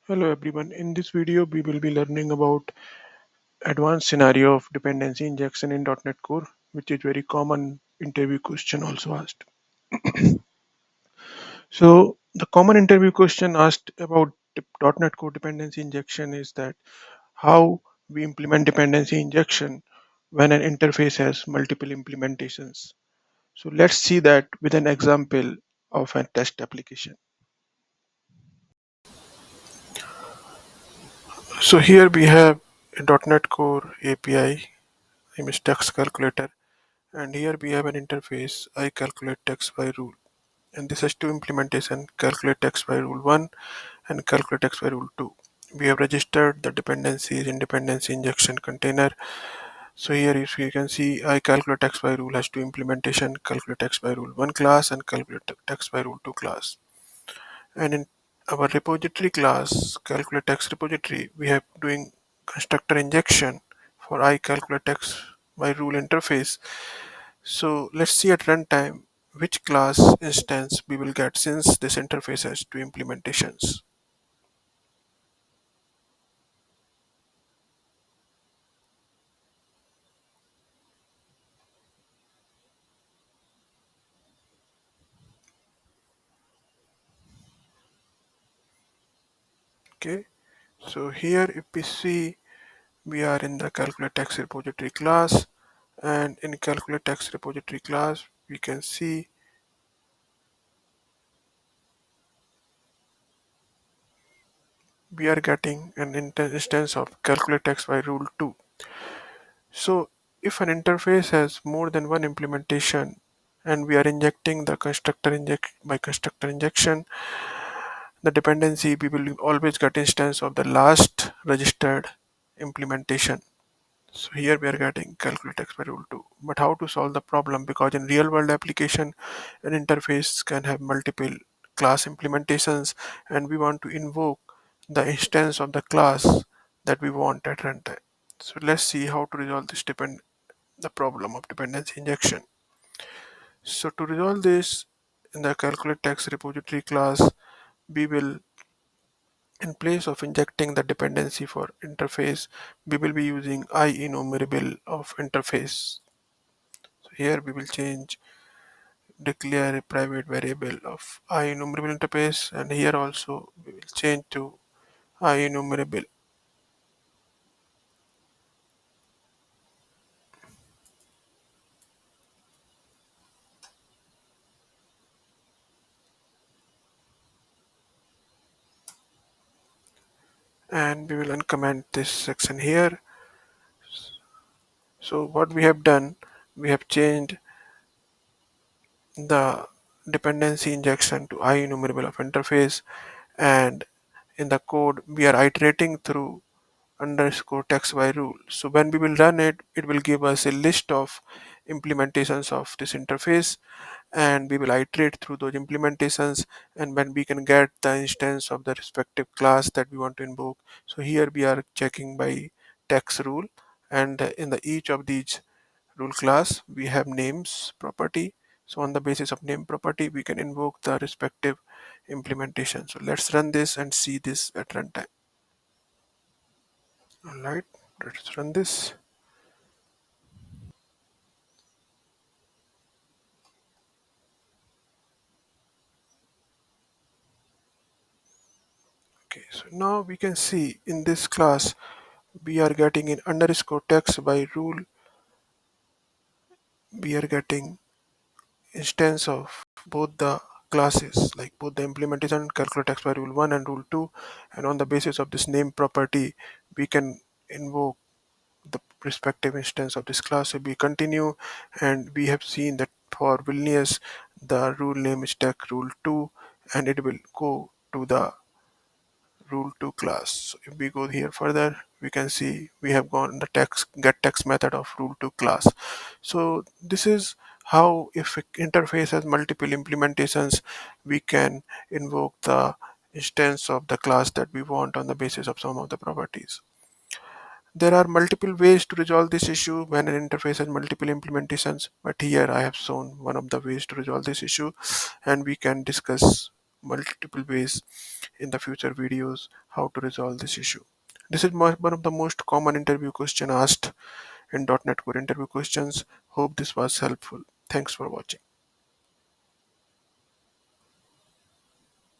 Hello everyone. In this video, we will be learning about advanced scenario of dependency injection in .NET Core, which is very common interview question also asked. So the common interview question asked about .NET Core dependency injection is that how we implement dependency injection when an interface has multiple implementations. So let's see that with an example of a test application. So here we have a .NET Core API, name is text calculator. And here we have an interface. I calculate text by rule. And this has two implementation, calculate text by rule 1 and calculate text by rule 2. We have registered the dependencies in dependency injection container. So here if you can see I calculate text by rule has two implementation, calculate text by rule 1 class and calculate text by rule 2 class. And in our repository class, calculate text repository, we have doing constructor injection for I calculate text by rule interface. So let's see at runtime which class instance we will get since this interface has two implementations. Okay, so here if we see we are in the calculate text repository class, and in calculate text repository class we can see we are getting an instance of calculate text by rule 2. So if an interface has more than one implementation and we are injecting the constructor inject by constructor injection, the dependency we will always get instance of the last registered implementation. So here we are getting calculate text by rule 2. But how to solve the problem? Because in real world application, an interface can have multiple class implementations and we want to invoke the instance of the class that we want at runtime. So let's see how to resolve this the problem of dependency injection. So to resolve this in the calculate text repository class, we will in place of injecting the dependency for interface, we will be using IEnumerable of interface. So here we will change declare a private variable of IEnumerable interface, and here also we will change to IEnumerable, and we will uncomment this section here. So what we have done, we have changed the dependency injection to IEnumerable of interface, and in the code we are iterating through underscore text by rule. So when we will run it, it will give us a list of implementations of this interface, and we will iterate through those implementations, and when we can get the instance of the respective class that we want to invoke. So here we are checking by text rule, and in the each of these rule class we have names property. So on the basis of name property we can invoke the respective implementation. So let's run this and see this at runtime. All right, let's run this. Okay, so now we can see in this class we are getting in underscore text by rule, we are getting instance of both the classes, like both the implementation calculate text by rule 1 and rule 2, and on the basis of this name property we can invoke the respective instance of this class. So we continue, and we have seen that for Vilnius the rule name is tech rule 2, and it will go to the rule 2 class. So if we go here further, we can see we have gone the text get text method of rule 2 class. So this is how, if an interface has multiple implementations, we can invoke the instance of the class that we want on the basis of some of the properties. There are multiple ways to resolve this issue when an interface has multiple implementations, but here I have shown one of the ways to resolve this issue, and we can discuss multiple ways in the future videos how to resolve this issue. This is one of the most common interview question asked in .NET Core interview questions. Hope this was helpful. Thanks for watching.